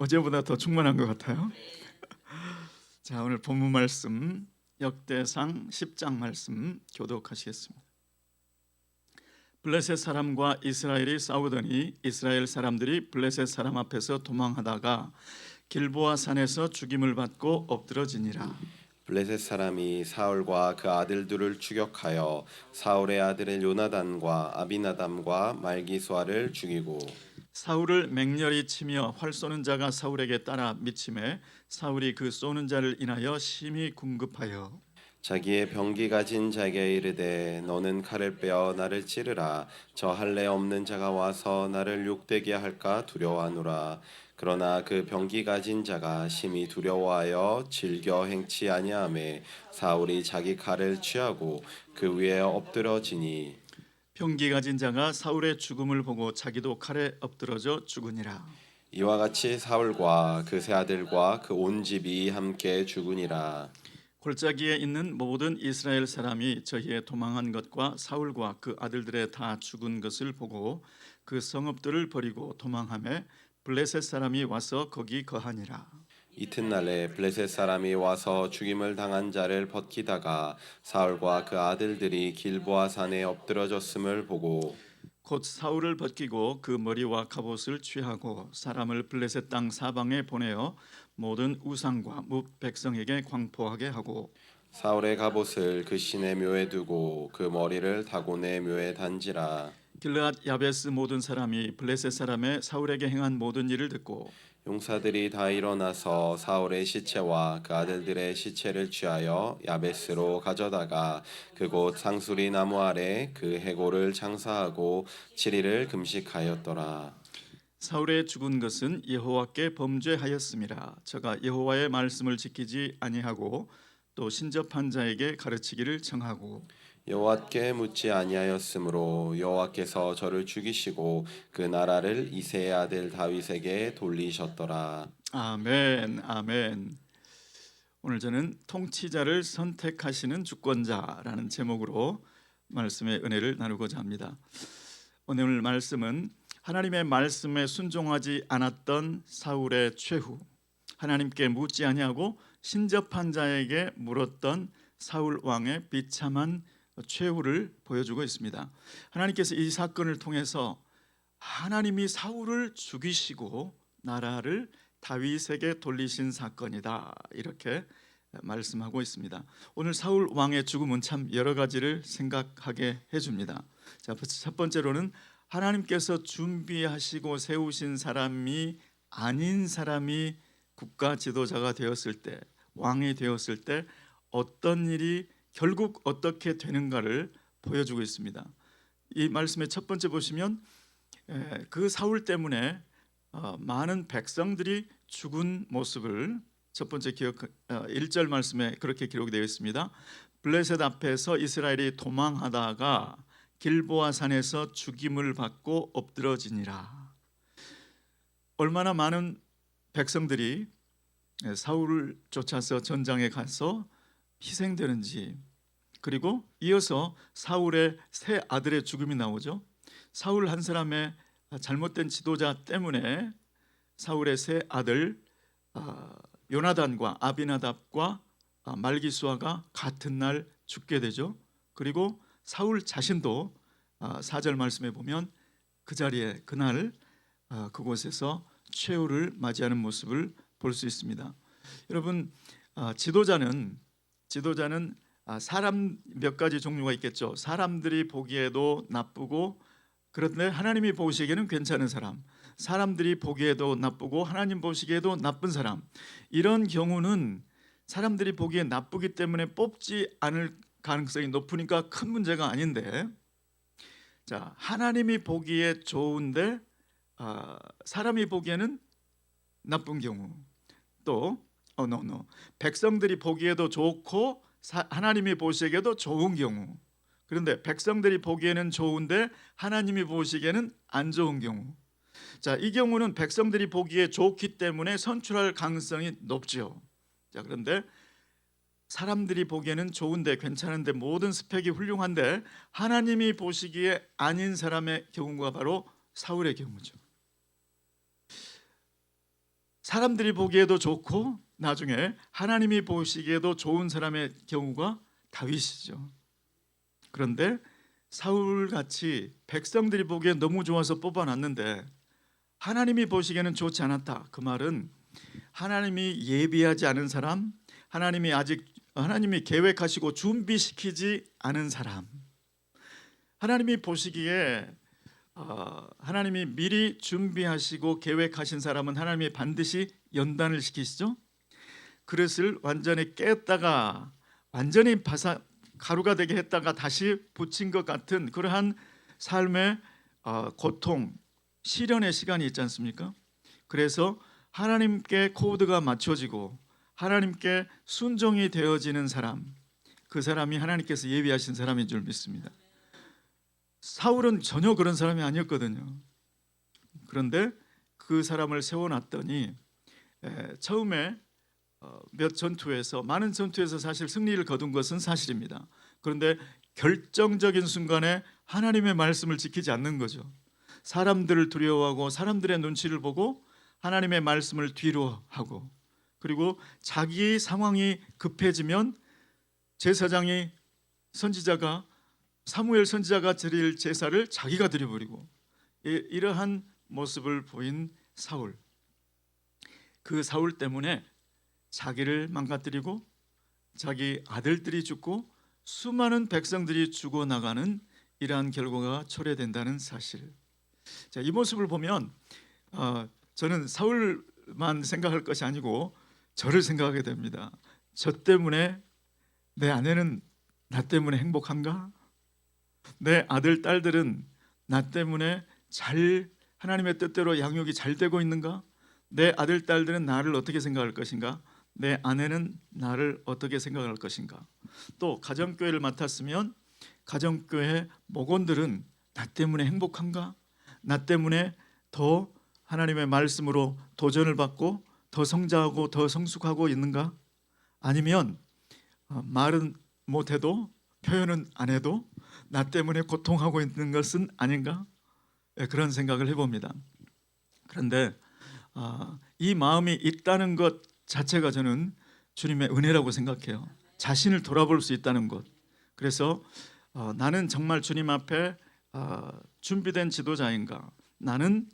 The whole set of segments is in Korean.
어제보다 더 충만한 것 같아요. 자, 오늘 본문 말씀 역대상 10장 말씀 교독하시겠습니다. 블레셋 사람과 이스라엘이 싸우더니 이스라엘 사람들이 블레셋 사람 앞에서 도망하다가 길보아 산에서 죽임을 받고 엎드러지니라. 블레셋 사람이 사울과 그 아들들을 추격하여 사울의 아들의 요나단과 아비나담과 말기수아를 죽이고 사울을 맹렬히 치며 활 쏘는 자가 사울에게 따라 미침해 사울이 그 쏘는 자를 인하여 심히 궁급하여 자기의 병기 가진 자에게 이르되 너는 칼을 빼어 나를 찌르라. 저 할례 없는 자가 와서 나를 욕되게 할까 두려워하노라. 그러나 그 병기 가진 자가 심히 두려워하여 즐겨 행치 아니하매 사울이 자기 칼을 취하고 그 위에 엎드러지니 병기 가진 자가 사울의 죽음을 보고 자기도 칼에 엎드러져 죽으니라. 이와 같이 사울과 그 세 아들과 그 온 집이 함께 죽으니라. 골짜기에 있는 모든 이스라엘 사람이 저희의 도망한 것과 사울과 그 아들들의 다 죽은 것을 보고 그 성읍들을 버리고 도망하며 블레셋 사람이 와서 거기 거하니라. 이튿날에 블레셋 사람이 와서 죽임을 당한 자를 벗기다가 사울과 그 아들들이 길보아 산에 엎드러졌음을 보고 곧 사울을 벗기고 그 머리와 갑옷을 취하고 사람을 블레셋 땅 사방에 보내어 모든 우상과 뭇 백성에게 광포하게 하고 사울의 갑옷을 그 신의 묘에 두고 그 머리를 다곤의 묘에 단지라. 길르앗 야베스 모든 사람이 블레셋 사람의 사울에게 행한 모든 일을 듣고 용사들이 다 일어나서 사울의 시체와 그 아들들의 시체를 취하여 야베스로 가져다가 그곳 상수리 나무 아래 그 해골을 장사하고 7일을 금식하였더라. 사울의 죽은 것은 여호와께 범죄하였음이라. 저가 여호와의 말씀을 지키지 아니하고 또 신접한 자에게 가르치기를 청하고 여호와께 묻지 아니하였으므로 여호와께서 저를 죽이시고 그 나라를 이새의 아들 다윗에게 돌리셨더라. 아멘, 아멘. 오늘 저는 통치자를 선택하시는 주권자라는 제목으로 말씀의 은혜를 나누고자 합니다. 오늘 말씀은 하나님의 말씀에 순종하지 않았던 사울의 최후, 하나님께 묻지 아니하고 신접한 자에게 물었던 사울 왕의 비참한 최후를 보여주고 있습니다. 하나님께서 이 사건을 통해서 하나님이 사울을 죽이시고 나라를 다윗에게 돌리신 사건이다, 이렇게 말씀하고 있습니다. 오늘 사울 왕의 죽음은 참 여러 가지를 생각하게 해줍니다. 자, 첫 번째로는 하나님께서 준비하시고 세우신 사람이 아닌 사람이 국가 지도자가 되었을 때, 왕이 되었을 때 어떤 일이 결국 어떻게 되는가를 보여주고 있습니다. 이 말씀의 첫 번째 보시면 그 사울 때문에 많은 백성들이 죽은 모습을 첫 번째 1절 말씀에 그렇게 기록이 되어 있습니다. 블레셋 앞에서 이스라엘이 도망하다가 길보아 산에서 죽임을 받고 엎드러지니라. 얼마나 많은 백성들이 사울을 쫓아서 전장에 가서 희생되는지, 그리고 이어서 사울의 세 아들의 죽음이 나오죠. 사울 한 사람의 잘못된 지도자 때문에 사울의 세 아들 요나단과 아비나답과 말기수아가 같은 날 죽게 되죠. 그리고 사울 자신도 4절 말씀에 보면 그 자리에 그날 그곳에서 최후를 맞이하는 모습을 볼 수 있습니다. 여러분, 지도자는 사람 몇 가지 종류가 있겠죠. 사람들이 보기에도 나쁘고 그런데 하나님이 보시기에는 괜찮은 사람, 사람들이 보기에도 나쁘고 하나님 보시기에도 나쁜 사람, 이런 경우는 사람들이 보기에 나쁘기 때문에 뽑지 않을 가능성이 높으니까 큰 문제가 아닌데, 자, 하나님이 보기에 좋은데 사람이 보기에는 나쁜 경우, 또 백성들이 보기에도 좋고 하나님이 보시기에도 좋은 경우, 그런데 백성들이 보기에는 좋은데 하나님이 보시기에는 안 좋은 경우, 자, 이 경우는 백성들이 보기에 좋기 때문에 선출할 가능성이 높죠. 자, 그런데 사람들이 보기에는 좋은데 괜찮은데 모든 스펙이 훌륭한데 하나님이 보시기에 아닌 사람의 경우가 바로 사울의 경우죠. 사람들이 보기에도 좋고 나중에 하나님이 보시기에도 좋은 사람의 경우가 다윗이죠. 그런데 사울같이 백성들이 보기에 너무 좋아서 뽑아놨는데 하나님이 보시기에는 좋지 않았다. 그 말은 하나님이 예비하지 않은 사람, 하나님이 계획하시고 준비시키지 않은 사람, 하나님이 보시기에 하나님이 미리 준비하시고 계획하신 사람은 하나님이 반드시 연단을 시키시죠. 그릇을 완전히 깼다가 완전히 가루가 되게 했다가 다시 붙인 것 같은 그러한 삶의 고통, 시련의 시간이 있지 않습니까? 그래서 하나님께 코드가 맞춰지고 하나님께 순종이 되어지는 사람, 그 사람이 하나님께서 예비하신 사람인 줄 믿습니다. 사울은 전혀 그런 사람이 아니었거든요. 그런데 그 사람을 세워놨더니 처음에 몇 전투에서, 많은 전투에서 사실 승리를 거둔 것은 사실입니다. 그런데 결정적인 순간에 하나님의 말씀을 지키지 않는 거죠. 사람들을 두려워하고 사람들의 눈치를 보고 하나님의 말씀을 뒤로 하고, 그리고 자기 상황이 급해지면 제사장이 선지자가 사무엘 선지자가 드릴 제사를 자기가 드려버리고, 이러한 모습을 보인 사울. 그 사울 때문에 자기를 망가뜨리고 자기 아들들이 죽고 수많은 백성들이 죽어나가는 이러한 결과가 초래된다는 사실. 자, 이 모습을 보면 저는 사울만 생각할 것이 아니고 저를 생각하게 됩니다. 저 때문에 내 아내는 나 때문에 행복한가? 내 아들, 딸들은 나 때문에 잘 하나님의 뜻대로 양육이 잘 되고 있는가? 내 아들, 딸들은 나를 어떻게 생각할 것인가? 내 아내는 나를 어떻게 생각할 것인가? 또 가정교회를 맡았으면 가정교회 목원들은 나 때문에 행복한가? 나 때문에 더 하나님의 말씀으로 도전을 받고 더 성장하고 더 성숙하고 있는가? 아니면 말은 못해도 표현은 안 해도 나 때문에 고통하고 있는 것은 아닌가? 그런 생각을 해봅니다. 그런데 이 마음이 있다는 것 자체가 저는 주님의 은혜라고 생각해요. 자신을 돌아볼 수 있다는 것. 그래서 나는 정말 주님 앞에 준비된 지도자인가? 나는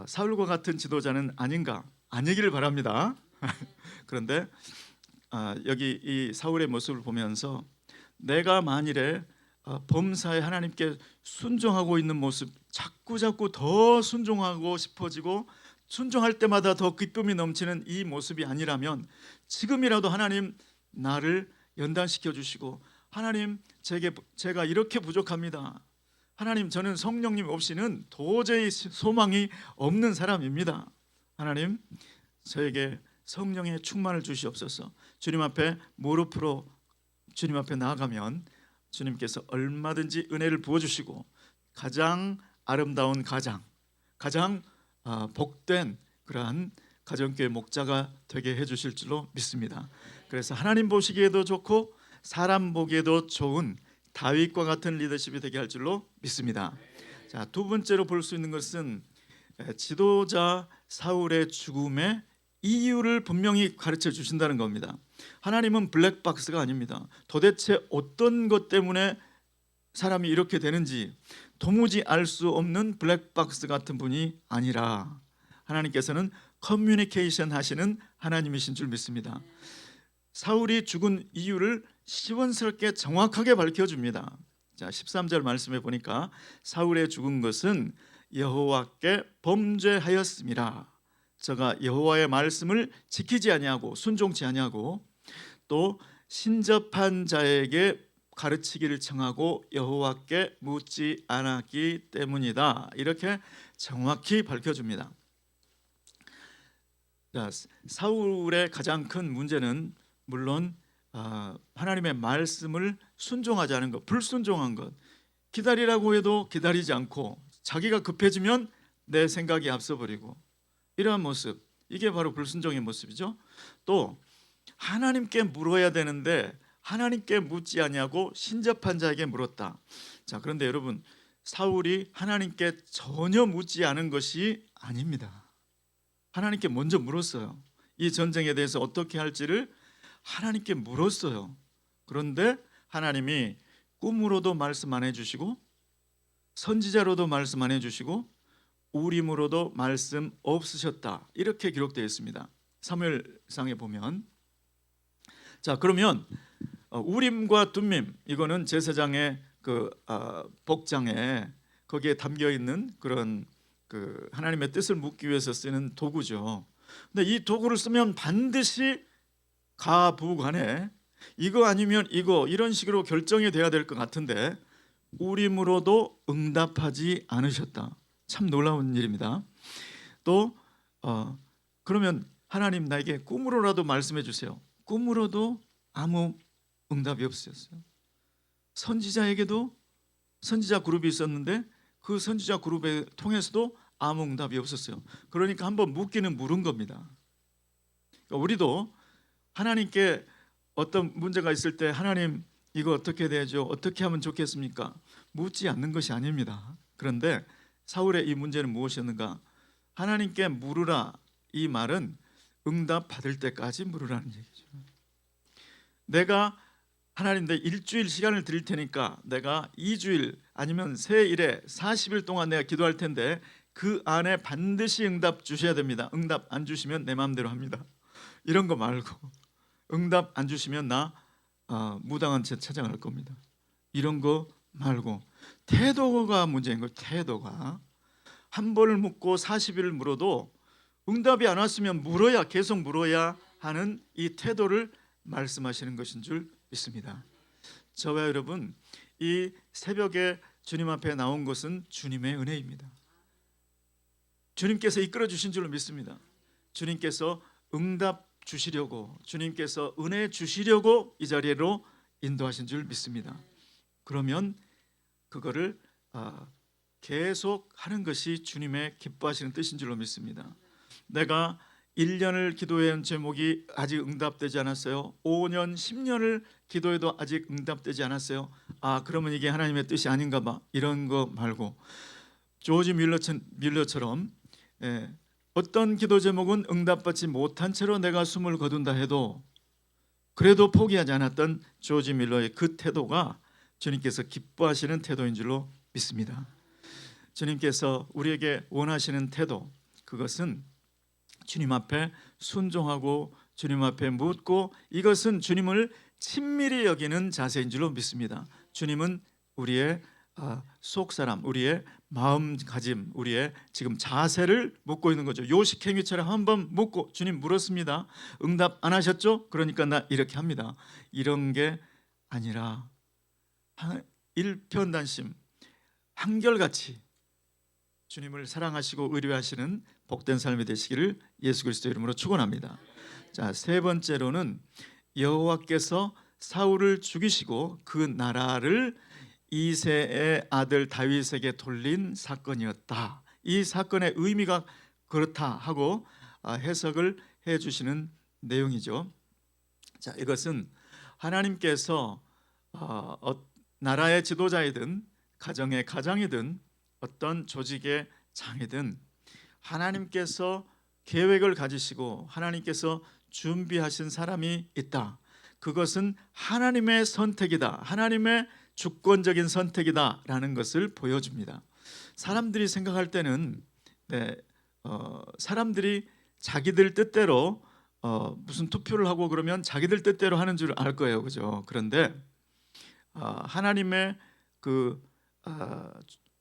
사울과 같은 지도자는 아닌가? 아니기를 바랍니다. 그런데 여기 이 사울의 모습을 보면서 내가 만일에 범사에 하나님께 순종하고 있는 모습, 자꾸 더 순종하고 싶어지고 순종할 때마다 더 기쁨이 넘치는 이 모습이 아니라면 지금이라도 하나님 나를 연단시켜 주시고, 하나님 제가 이렇게 부족합니다. 하나님 저는 성령님 없이는 도저히 소망이 없는 사람입니다. 하나님 저에게 성령의 충만을 주시옵소서. 주님 앞에 무릎으로 주님 앞에 나아가면 주님께서 얼마든지 은혜를 부어주시고 가장 아름다운 가장 복된 그러한 가정교회 목자가 되게 해주실 줄로 믿습니다. 그래서 하나님 보시기에도 좋고 사람 보기에도 좋은 다윗과 같은 리더십이 되게 할 줄로 믿습니다. 자, 두 번째로 볼 수 있는 것은 지도자 사울의 죽음의 이유를 분명히 가르쳐 주신다는 겁니다. 하나님은 블랙박스가 아닙니다. 도대체 어떤 것 때문에 사람이 이렇게 되는지 도무지 알 수 없는 블랙박스 같은 분이 아니라 하나님께서는 커뮤니케이션 하시는 하나님이신 줄 믿습니다. 사울이 죽은 이유를 시원스럽게 정확하게 밝혀줍니다. 자, 13절 말씀에 보니까 사울의 죽은 것은 여호와께 범죄하였음이라. 저가 여호와의 말씀을 지키지 아니하고 순종치 아니하고 또 신접한 자에게 가르치기를 청하고 여호와께 묻지 않았기 때문이다. 이렇게 정확히 밝혀줍니다. 자, 사울의 가장 큰 문제는 물론 하나님의 말씀을 순종하지 않은 것, 불순종한 것. 기다리라고 해도 기다리지 않고 자기가 급해지면 내 생각이 앞서버리고 이러한 모습, 이게 바로 불순종의 모습이죠. 또 하나님께 물어야 되는데 하나님께 묻지 아니하고 신접한 자에게 물었다. 자, 그런데 여러분, 사울이 하나님께 전혀 묻지 않은 것이 아닙니다. 하나님께 먼저 물었어요. 이 전쟁에 대해서 어떻게 할지를 하나님께 물었어요. 그런데 하나님이 꿈으로도 말씀 안 해주시고 선지자로도 말씀 안 해주시고 우림으로도 말씀 없으셨다, 이렇게 기록되어 있습니다. 사무엘상에 보면. 자, 그러면 우림과 둠밈, 이거는 제사장의 그 복장에 거기에 담겨 있는 그런 그 하나님의 뜻을 묻기 위해서 쓰는 도구죠. 근데 이 도구를 쓰면 반드시 가부간에 이거 아니면 이거, 이런 식으로 결정이 돼야 될 것 같은데 우림으로도 응답하지 않으셨다. 참 놀라운 일입니다. 또 그러면 하나님 나에게 꿈으로라도 말씀해 주세요. 꿈으로도 아무 응답이 없으셨어요. 선지자에게도 선지자 그룹이 있었는데 그 선지자 그룹에 통해서도 아무 응답이 없었어요. 그러니까 한번 묻기는 물은 겁니다. 그러니까 우리도 하나님께 어떤 문제가 있을 때 하나님 이거 어떻게 되죠? 어떻게 하면 좋겠습니까? 묻지 않는 것이 아닙니다. 그런데 사울의 이 문제는 무엇이었는가? 하나님께 물으라, 이 말은 응답 받을 때까지 물으라는 얘기죠. 내가 하나님 내 일주일 시간을 드릴 테니까 내가 2주일 아니면 세 일에 40일 동안 내가 기도할 텐데 그 안에 반드시 응답 주셔야 됩니다. 응답 안 주시면 내 마음대로 합니다. 이런 거 말고, 응답 안 주시면 나 무당한 채 찾아갈 겁니다. 이런 거 말고, 태도가 문제인 거예요. 태도가 한 번을 묻고 40일을 물어도 응답이 안 왔으면 물어야, 계속 물어야 하는 이 태도를 말씀하시는 것인 줄 믿습니다. 저와 여러분, 이 새벽에 주님 앞에 나온 것은 주님의 은혜입니다. 주님께서 이끌어 주신 줄로 믿습니다. 주님께서 응답 주시려고, 주님께서 은혜 주시려고 이 자리로 인도하신 줄 믿습니다. 그러면 그거를 계속 하는 것이 주님의 기뻐하시는 뜻인 줄로 믿습니다. 내가 1년을 기도한 제목이 아직 응답되지 않았어요. 5년, 10년을 기도해도 아직 응답되지 않았어요. 그러면 이게 하나님의 뜻이 아닌가 봐. 이런 거 말고, 조지 밀러처럼 어떤 기도 제목은 응답받지 못한 채로 내가 숨을 거둔다 해도 그래도 포기하지 않았던 조지 밀러의 그 태도가 주님께서 기뻐하시는 태도인 줄로 믿습니다. 주님께서 우리에게 원하시는 태도, 그것은 주님 앞에 순종하고 주님 앞에 묻고, 이것은 주님을 친밀히 여기는 자세인 줄로 믿습니다. 주님은 우리의 속사람, 우리의 마음가짐, 우리의 지금 자세를 묻고 있는 거죠. 요식행위처럼 한번 묻고, 주님 물었습니다. 응답 안 하셨죠? 그러니까 나 이렇게 합니다. 이런 게 아니라 일편단심, 한결같이 주님을 사랑하시고 의뢰하시는 복된 삶이 되시기를 예수 그리스도 이름으로 축원합니다. 자, 세 번째로는 여호와께서 사울을 죽이시고 그 나라를 이새의 아들 다윗에게 돌린 사건이었다. 이 사건의 의미가 그렇다 하고 해석을 해 주시는 내용이죠. 자, 이것은 하나님께서 나라의 지도자이든 가정의 가장이든 어떤 조직의 장이든 하나님께서 계획을 가지시고 하나님께서 준비하신 사람이 있다. 그것은 하나님의 선택이다. 하나님의 주권적인 선택이다라는 것을 보여줍니다. 사람들이 생각할 때는 사람들이 자기들 뜻대로 무슨 투표를 하고 그러면 자기들 뜻대로 하는 줄 알 거예요, 그죠? 그런데 하나님의 그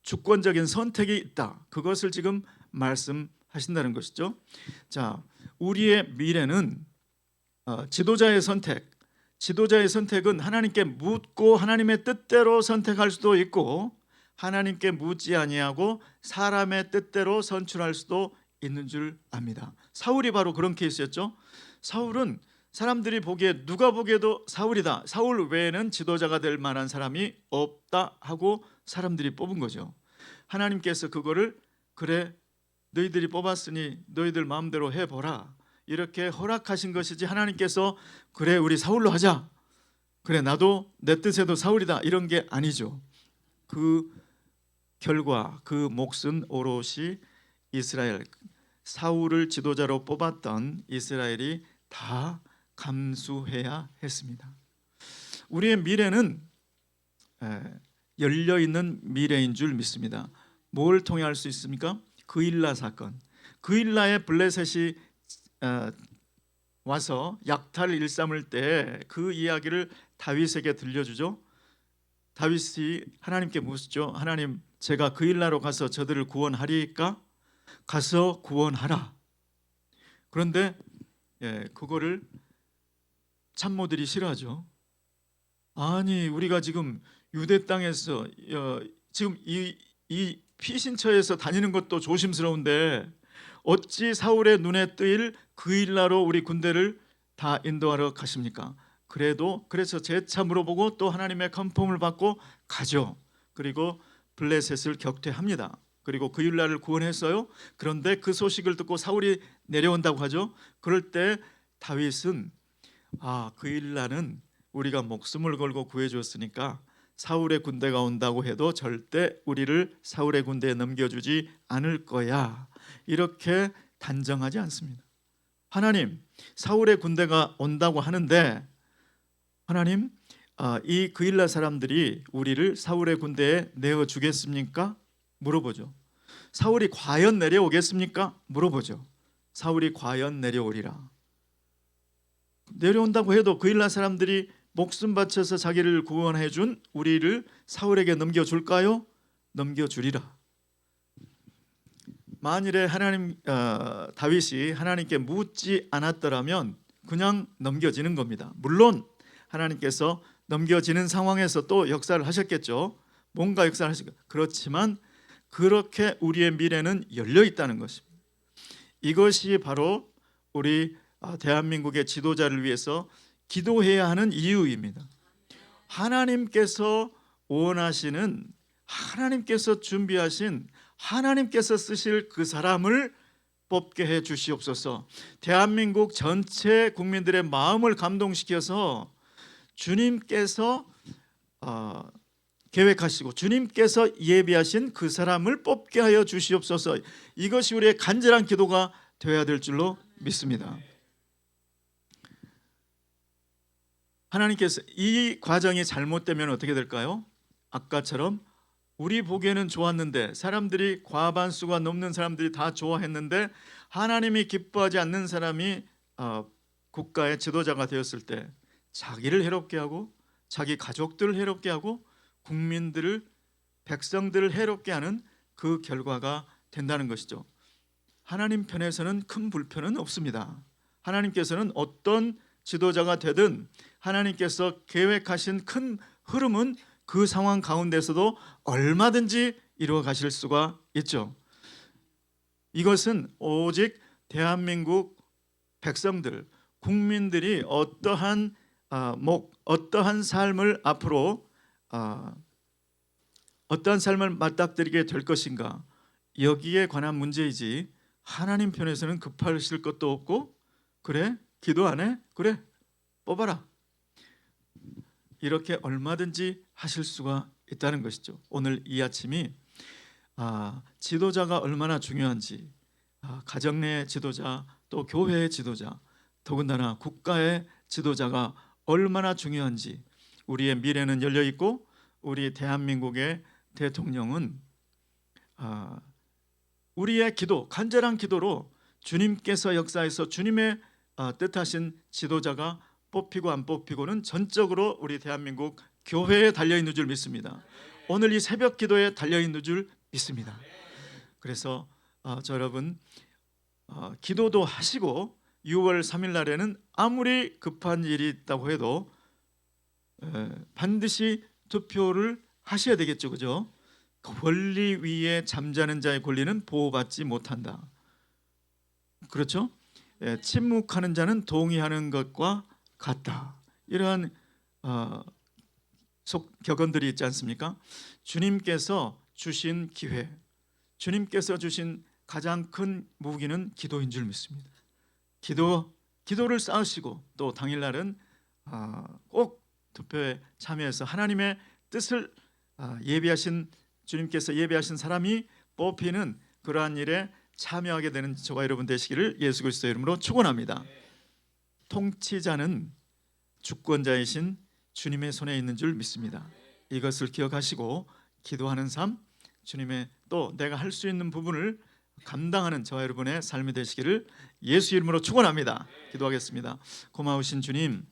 주권적인 선택이 있다. 그것을 지금 말씀하신다는 것이죠. 자, 우리의 미래는 지도자의 선택, 지도자의 선택은 하나님께 묻고 하나님의 뜻대로 선택할 수도 있고, 하나님께 묻지 아니하고 사람의 뜻대로 선출할 수도 있는 줄 압니다. 사울이 바로 그런 케이스였죠. 사울은 사람들이 보기에, 누가 보기에도 사울이다, 사울 외에는 지도자가 될 만한 사람이 없다 하고 사람들이 뽑은 거죠. 하나님께서 그거를, 그래 너희들이 뽑았으니 너희들 마음대로 해보라, 이렇게 허락하신 것이지, 하나님께서 그래 우리 사울로 하자, 그래 나도 내 뜻에도 사울이다, 이런 게 아니죠. 그 결과, 그 몫은 오롯이 이스라엘 사울을 지도자로 뽑았던 이스라엘이 다 감수해야 했습니다. 우리의 미래는 열려 있는 미래인 줄 믿습니다. 뭘 통해 알 수 있습니까? 그일라 사건. 그일라에 블레셋이 와서 약탈 일삼을 때 그 이야기를 다윗에게 들려주죠. 다윗이 하나님께 묻죠. 하나님, 제가 그일라로 가서 저들을 구원하리까? 가서 구원하라. 그런데 그거를 참모들이 싫어하죠. 아니, 우리가 지금 유대 땅에서 지금 이 피신처에서 다니는 것도 조심스러운데 어찌 사울의 눈에 뜨일 그일라로 우리 군대를 다 인도하러 가십니까? 그래서 재차 물어보고 또 하나님의 컨펌을 받고 가죠. 그리고 블레셋을 격퇴합니다. 그리고 그일라를 구원했어요. 그런데 그 소식을 듣고 사울이 내려온다고 하죠. 그럴 때 다윗은 그일라는 우리가 목숨을 걸고 구해줬으니까 사울의 군대가 온다고 해도 절대 우리를 사울의 군대에 넘겨주지 않을 거야, 이렇게 단정하지 않습니다. 하나님, 사울의 군대가 온다고 하는데 하나님, 이 그일라 사람들이 우리를 사울의 군대에 내어주겠습니까? 물어보죠. 사울이 과연 내려오겠습니까? 물어보죠. 사울이 과연 내려오리라. 내려온다고 해도 그일라 사람들이 목숨 바쳐서 자기를 구원해 준 우리를 사울에게 넘겨줄까요? 넘겨주리라. 만일에 다윗이 하나님께 묻지 않았더라면 그냥 넘겨지는 겁니다. 물론 하나님께서 넘겨지는 상황에서 또 역사를 하셨겠죠. 뭔가 역사를 하셨겠죠. 그렇지만 그렇게 우리의 미래는 열려 있다는 것입니다. 이것이 바로 우리 대한민국의 지도자를 위해서 기도해야 하는 이유입니다. 하나님께서 원하시는, 하나님께서 준비하신, 하나님께서 쓰실 그 사람을 뽑게 해 주시옵소서. 대한민국 전체 국민들의 마음을 감동시켜서 주님께서 계획하시고 주님께서 예비하신 그 사람을 뽑게 하여 주시옵소서. 이것이 우리의 간절한 기도가 되어야 될 줄로 믿습니다. 하나님께서 이 과정이 잘못되면 어떻게 될까요? 아까처럼 우리 보기에는 좋았는데, 사람들이 과반수가 넘는 사람들이 다 좋아했는데 하나님이 기뻐하지 않는 사람이 국가의 지도자가 되었을 때 자기를 해롭게 하고 자기 가족들을 해롭게 하고 국민들을, 백성들을 해롭게 하는 그 결과가 된다는 것이죠. 하나님 편에서는 큰 불편은 없습니다. 하나님께서는 어떤 지도자가 되든 하나님께서 계획하신 큰 흐름은 그 상황 가운데서도 얼마든지 이루어 가실 수가 있죠. 이것은 오직 대한민국 백성들, 국민들이 어떠한 삶을 앞으로 어떠한 삶을 맞닥뜨리게 될 것인가, 여기에 관한 문제이지 하나님 편에서는 급하실 것도 없고, 그래 기도 안 해? 그래 뽑아라, 이렇게 얼마든지 하실 수가 있다는 것이죠. 오늘 이 아침이 지도자가 얼마나 중요한지, 가정 내 지도자, 또 교회의 지도자, 더군다나 국가의 지도자가 얼마나 중요한지, 우리의 미래는 열려 있고 우리 대한민국의 대통령은 우리의 기도, 간절한 기도로 주님께서 역사에서 주님의 뜻하신 지도자가 뽑히고 안 뽑히고는 전적으로 우리 대한민국 교회에 달려있는 줄 믿습니다. 오늘 이 새벽 기도에 달려있는 줄 믿습니다. 그래서 여러분 기도도 하시고 6월 3일 날에는 아무리 급한 일이 있다고 해도 반드시 투표를 하셔야 되겠죠, 그죠? 권리 위에 잠자는 자의 권리는 보호받지 못한다. 그렇죠? 침묵하는 자는 동의하는 것과 같다. 이러한 격언들이 있지 않습니까? 주님께서 주신 기회, 주님께서 주신 가장 큰 무기는 기도인 줄 믿습니다. 기도를 쌓으시고 또 당일날은 꼭 투표에 참여해서 하나님의 뜻을 주님께서 예비하신 사람이 뽑히는 그러한 일에 참여하게 되는 저와 여러분 되시기를 예수 그리스도의 이름으로 축원합니다. 통치자는 주권자이신 주님의 손에 있는 줄 믿습니다. 이것을 기억하시고 기도하는 삶, 주님의 또 내가 할 수 있는 부분을 감당하는 저와 여러분의 삶이 되시기를 예수 이름으로 축원합니다. 기도하겠습니다. 고마우신 주님,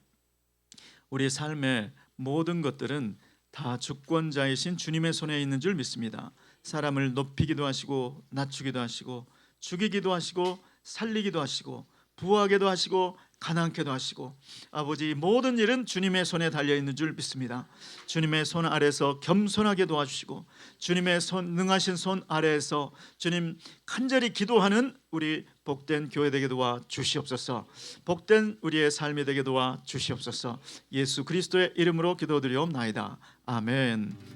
우리 삶의 모든 것들은 다 주권자이신 주님의 손에 있는 줄 믿습니다. 사람을 높이기도 하시고 낮추기도 하시고 죽이기도 하시고 살리기도 하시고 부하게도 하시고 가난케도 하시고 아버지 모든 일은 주님의 손에 달려있는 줄 믿습니다. 주님의 손 아래에서 겸손하게 도와주시고 주님의 능하신 손 아래에서 주님 간절히 기도하는 우리 복된 교회 되게 도와 주시옵소서. 복된 우리의 삶이 되게 도와 주시옵소서. 예수 그리스도의 이름으로 기도드리옵나이다. 아멘.